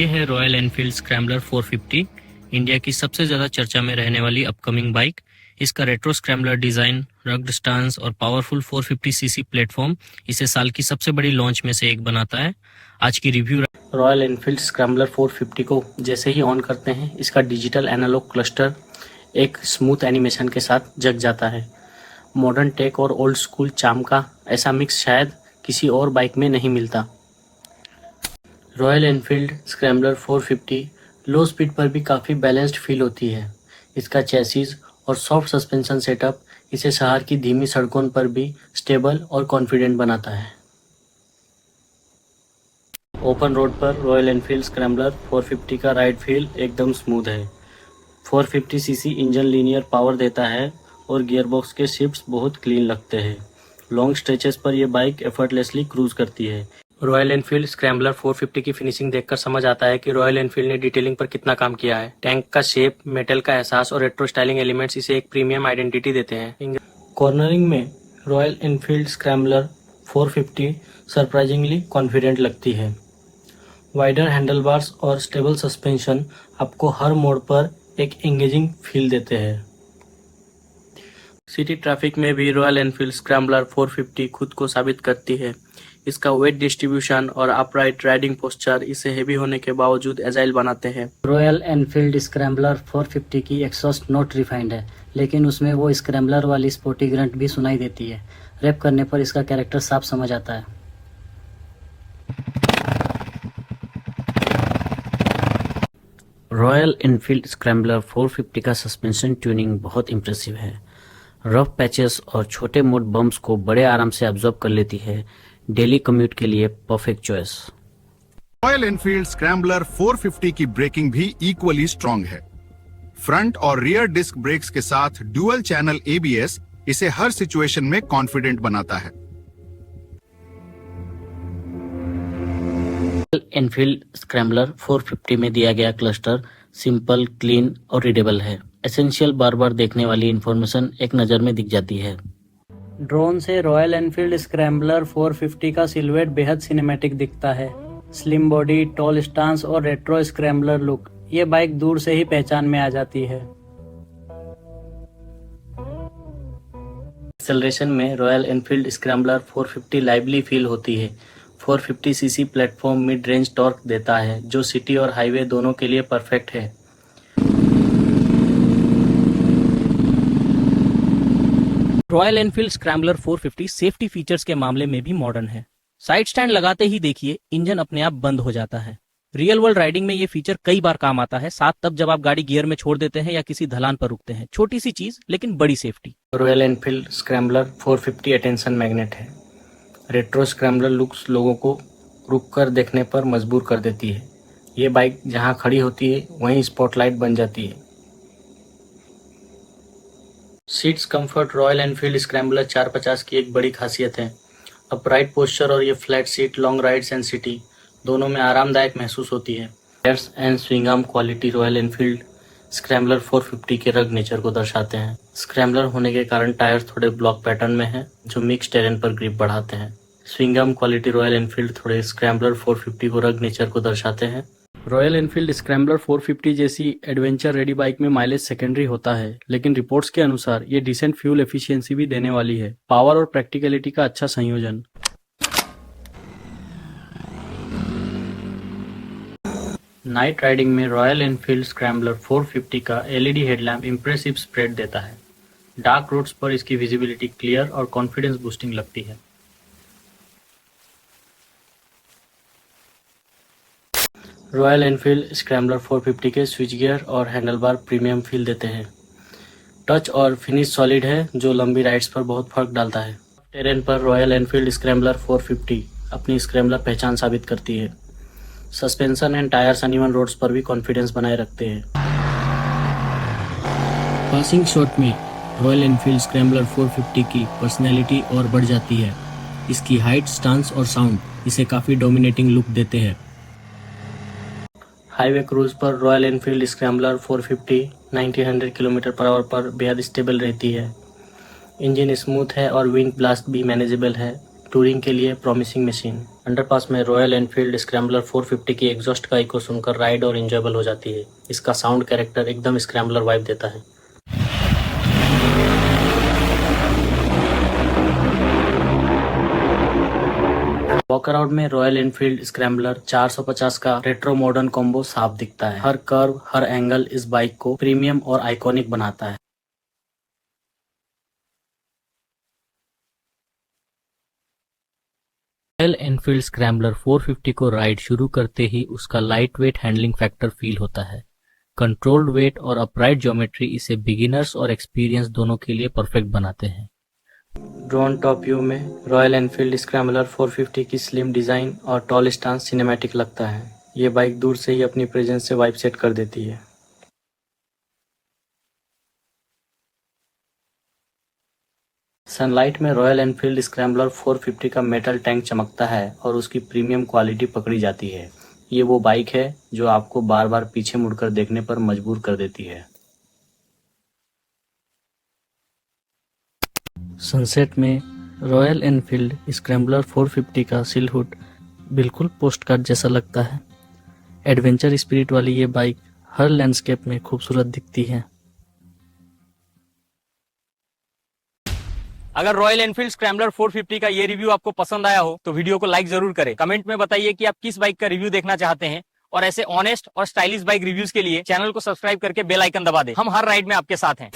ये है royal Enfield Scrambler 450, India की सबसे ज़्यादा चर्चा में रहने वाली अपकमिंग बाइक। इसका retro scrambler design, rugged stance और पावरफुल 450 सीसी प्लेटफॉर्म इसे साल की सबसे बड़ी लॉन्च में से एक बनाता है। आज की रिव्यू रॉयल एनफील्ड स्क्रैम्बलर 450 को जैसे ही ऑन करते हैं, इसका डिजिटल एनालॉग क्लस्टर एक स्मूथ एनिमेशन के साथ जग जाता है। मॉडर्न टेक और ओल्ड स्कूल चार्म का ऐसा मिक्स शायद किसी और बाइक में नहीं मिलता। रॉयल एनफील्ड स्क्रैम्बलर 450 लो स्पीड पर भी काफ़ी बैलेंस्ड फील होती है। इसका चेसिस और सॉफ्ट सस्पेंशन सेटअप इसे शहर की धीमी सड़कों पर भी स्टेबल और कॉन्फिडेंट बनाता है। ओपन रोड पर रॉयल एनफील्ड स्क्रैम्बलर 450 का राइड फील एकदम स्मूथ है। 450 सीसी इंजन लीनियर पावर देता है और गियरबॉक्स के शिफ्ट्स बहुत क्लीन लगते हैं। लॉन्ग स्ट्रेचेस पर यह बाइक एफर्टलेसली क्रूज करती है। रॉयल एनफील्ड स्क्रैम्बलर 450 की फिनिशिंग देखकर समझ आता है कि रॉयल एनफील्ड ने डिटेलिंग पर कितना काम किया है। टैंक का शेप, मेटल का एहसास और रेट्रो स्टाइलिंग एलिमेंट्स इसे एक प्रीमियम आइडेंटिटी देते हैं। कॉर्नरिंग में Royal Enfield Scrambler 450 surprisingly confident लगती है। वाइडर हैंडलबार्स और स्टेबल सस्पेंशन आपको हर मोड़ पर एक एंगेजिंग फील देते हैं। सिटी ट्रैफिक में भी रॉयल एनफील्ड स्क्रैम्बलर 450 खुद को साबित करती है। इसका वेट डिस्ट्रीब्यूशन और अपराइट राइडिंग पोस्चर इसे हेवी होने के बावजूद एजाइल बनाते हैं। रॉयल एनफील्ड स्क्रैम्बलर 450 की एग्जॉस्ट नोट रिफाइंड है, लेकिन उसमें वो स्क्रैम्बलर वाली स्पोर्टी ग्रंट भी सुनाई देती है। रैप करने पर इसका कैरेक्टर साफ समझ आता है। रॉयल एनफील्ड स्क्रैम्बलर 450 का सस्पेंशन ट्यूनिंग बहुत इम्प्रेसिव है। रफ पैचेस और छोटे मोट बम्प्स को बड़े आराम से अब्जॉर्ब कर लेती है। डेली कम्यूट के लिए perfect choice. Royal Enfield Scrambler 450 की ब्रेकिंग भी इक्वली स्ट्रॉन्ग है। फ्रंट और रियर डिस्क ब्रेक्स के साथ डुअल चैनल एबीएस इसे हर सिचुएशन में कॉन्फिडेंट बनाता है। रॉयल एनफील्ड स्क्रैम्बलर 450 में दिया गया क्लस्टर सिंपल, क्लीन और रीडेबल है। एसेंशियल बार बार देखने वाली इंफॉर्मेशन एक नज़र में दिख जाती है। ड्रोन से रॉयल एनफील्ड स्क्रैम्बलर 450 का सिलुएट बेहद सिनेमैटिक दिखता है। स्लिम बॉडी, टॉल स्टांस और रेट्रो स्क्रैम्बलर लुक, ये बाइक दूर से ही पहचान में आ जाती है। एक्सेलरेशन में Royal Enfield Scrambler 450 lively feel होती है। 450 CC platform mid range torque देता है, जो सिटी और हाईवे दोनों के लिए परफेक्ट है। Royal Enfield Scrambler 450 safety features के मामले में भी मॉडर्न है। साइड स्टैंड लगाते ही देखिए इंजन अपने आप बंद हो जाता है। रियल वर्ल्ड राइडिंग में ये फीचर कई बार काम आता है, साथ तब जब आप गाड़ी गियर में छोड़ देते हैं या किसी ढलान पर रुकते हैं। छोटी सी चीज लेकिन बड़ी safety. Royal Enfield Scrambler 450 attention magnet है। रेट्रो स्क्रैम्बलर लुक्स लोगों को रुक कर देखने पर मजबूर कर देती है। ये बाइक जहां खड़ी होती है वहीं स्पॉटलाइट बन जाती है। Seats comfort royal Enfield Scrambler 450 की एक बड़ी खासियत है। अपराइट पोस्चर और ये flat seat long rides and city दोनों में आरामदायक महसूस होती है। Tyres and swing arm quality royal Enfield Scrambler 450 के रग नेचर को दर्शाते हैं। स्क्रैम्बलर होने के कारण टायर्स थोड़े ब्लॉक पैटर्न में हैं, जो मिक्स टेरेन पर ग्रिप बढ़ाते हैं। Swing arm quality royal Enfield थोड़े स्क्रैम्बलर 450 को रग नेचर को दर्शाते हैं। रॉयल एनफील्ड स्क्रैम्बलर 450 जैसी एडवेंचर रेडी बाइक में माइलेज सेकेंडरी होता है, लेकिन रिपोर्ट्स के अनुसार ये डिसेंट फ्यूल एफिशिएंसी भी देने वाली है। पावर और प्रैक्टिकलिटी का अच्छा संयोजन। नाइट राइडिंग में रॉयल एनफील्ड स्क्रैम्बलर 450 का एलईडी हेडलैम्प इंप्रेसिव स्प्रेड देता है। डार्क रोड्स पर इसकी विजिबिलिटी क्लियर और कॉन्फिडेंस बूस्टिंग लगती है। रॉयल एनफील्ड स्क्रैम्बलर 450 के स्विच गियर और हैंडलबार प्रीमियम फील देते हैं। टच और फिनिश सॉलिड है, जो लंबी राइड्स पर बहुत फर्क डालता है। टेरेन पर रॉयल एनफील्ड स्क्रैम्बलर 450 अपनी स्क्रैम्बलर पहचान साबित करती है। Suspension and tyres uneven roads पर भी कॉन्फिडेंस बनाए रखते हैं। पासिंग शॉट में रॉयल एनफील्ड स्क्रैम्बलर 450 की पर्सनैलिटी और बढ़ जाती है। इसकी हाइट, स्टांस और साउंड इसे काफ़ी डोमिनेटिंग लुक देते हैं। हाईवे क्रूज पर रॉयल एनफील्ड स्क्रैम्बलर 450 90-100 km/h पर बेहद स्टेबल रहती है। इंजन स्मूथ है और विंड ब्लास्ट भी मैनेजेबल है। टूरिंग के लिए प्रॉमिसिंग मशीन। अंडरपास में रॉयल एनफील्ड स्क्रैम्बलर 450 की एग्जॉस्ट का इको सुनकर राइड और इंजॉयबल हो जाती है। इसका साउंड कैरेक्टर एकदम स्क्रैम्बलर वाइब देता है। वॉकर आउट में रॉयल एनफील्ड स्क्रैम्बलर 450 का रेट्रो मॉडर्न कॉम्बो साफ दिखता है। हर कर्व, हर एंगल इस बाइक को प्रीमियम और आइकॉनिक बनाता है। रॉयल एनफील्ड स्क्रैम्बलर 450 को राइड शुरू करते ही उसका light weight handling factor feel होता है। कंट्रोल्ड वेट और अपराइट ज्योमेट्री इसे बिगिनर्स और एक्सपीरियंस दोनों के लिए परफेक्ट बनाते हैं। ड्रोन टॉप व्यू में रॉयल एनफील्ड स्क्रैम्बलर 450 की स्लिम डिजाइन और टॉल स्टांस सिनेमैटिक लगता है। ये बाइक दूर से ही अपनी प्रेजेंस से वाइब सेट कर देती है। सनलाइट में रॉयल एनफील्ड स्क्रैम्बलर 450 का मेटल टैंक चमकता है और उसकी प्रीमियम क्वालिटी पकड़ी जाती है। ये वो बाइक है जो आपको बार बार पीछे मुड़कर देखने पर मजबूर कर देती है। सनसेट में रॉयल एनफील्ड स्क्रैम्बलर 450 का सिलहुड बिल्कुल पोस्टकार्ड जैसा लगता है। एडवेंचर स्पिरिट वाली ये बाइक हर लैंडस्केप में खूबसूरत दिखती है। अगर रॉयल एनफील्ड स्क्रैम्बलर 450 का ये रिव्यू आपको पसंद आया हो तो वीडियो को लाइक जरूर करें। कमेंट में बताइए कि आप किस बाइक का रिव्यू देखना चाहते हैं और ऐसे ऑनेस्ट और स्टाइलिश बाइक रिव्यूज के लिए चैनल को सब्सक्राइब करके बेल आइकन दबा दें। हम हर राइड में आपके साथ हैं।